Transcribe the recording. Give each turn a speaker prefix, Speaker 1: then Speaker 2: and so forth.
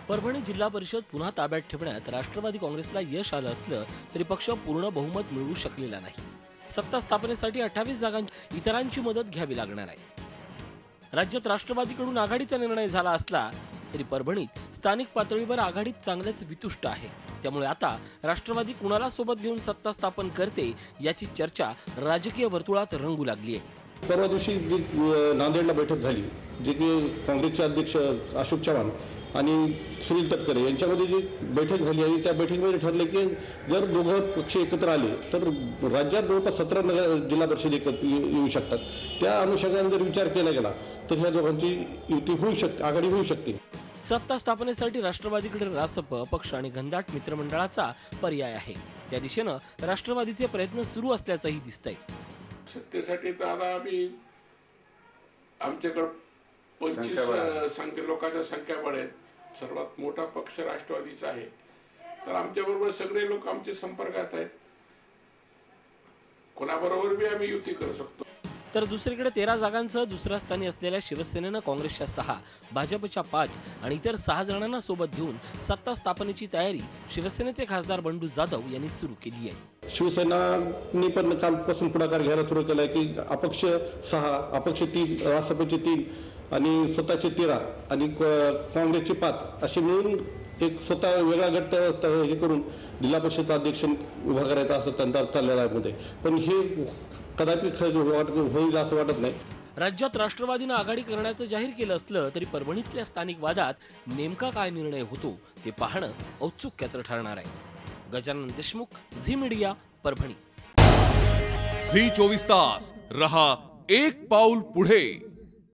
Speaker 1: परभणी जिल्हा परिषद पुन्हा ताब्यात ठेवण्यात राष्ट्रवादी काँग्रेसला यश आलं असलं तरी पक्ष पूर्ण बहुमत मिळवू शकलेला नाही। सत्ता स्थापनेसाठी 28 जागांची इतरांची मदत घ्यावी लागणार आहे। राज्यात राष्ट्रवादीकडून आघाडीचा निर्णय झाला असला तरी परभणीत स्थानिक पातळीवर आघाडीत चांगलेच वितुष्ट आहे। त्यामुळे आता राष्ट्रवादी कुणाला सोबत घेऊन सत्ता स्थापन करते याची चर्चा राजकीय वर्तुळात रंगू लागली आहे।
Speaker 2: परवा दिवशी जी नांदेडला बैठक झाली, जे की काँग्रेसचे अध्यक्ष अशोक चव्हाण आणि सुनील तटकरे यांच्यामध्ये जी बैठक झाली आणि त्या बैठकीमध्ये ठरले की जर दोघं पक्ष एकत्र आले तर राज्यात जवळपास 17 जिल्हा परिषद एकत्र येऊ शकतात। त्या अनुषंगाने जर विचार केला गेला तर ह्या दोघांची युती होऊ शकते, आघाडी होऊ शकते।
Speaker 1: सत्ता स्थापनेसाठी राष्ट्रवादीकडे रासप पक्ष आणि घनदाट मित्रमंडळाचा पर्याय आहे। त्या दिशेनं राष्ट्रवादीचे प्रयत्न सुरू असल्याचंही दिसतंय।
Speaker 3: सत्तेसाठी तर आता आमच्याकडे 25 लोकांच्या संख्या वाढेल, सर्वात मोठा पक्ष राष्ट्रवादीचा आहे, तर आमच्याबरोबर सगळे लोक आमच्या संपर्कात आहेत, कोणाबरोबर बी आम्ही युती करू शकतो।
Speaker 1: तर दुसरीकडे 13 जागांसह दुसऱ्या स्थानी असलेल्या शिवसेनेनं काँग्रेसच्या 6, भाजपच्या 5 आणि इतर 6 जणांना सोबत घेऊन सत्ता स्थापनेची तयारी शिवसेनेचे खासदार बंडू जाधव यांनी सुरू केली आहे।
Speaker 2: शिवसेनानी पण कालपासून पुढाकार घ्यायला सुरू केला की अपक्ष 6, अपक्ष 3, रासपचे 3 आणि स्वतःचे 13 आणि काँग्रेसचे 5 असे मिळून एक स्वतः वेगळा गट हे करून जिल्हा परिषद अध्यक्ष उभा करायचा असं त्यांचा चाललेला आहे। पण हे कदापि होईल असं वाटत नाही।
Speaker 1: राज्यात राष्ट्रवादीनं आघाडी करण्याचं जाहीर केलं असलं तरी परभणीतल्या स्थानिक वादात नेमका काय निर्णय होतो ते पाहणं औत्सुक्याचं ठरणार आहे। गजानन देशमुख, झी मीडिया, परभणी।
Speaker 4: झी 24 तास रहा एक पाऊल पुढे।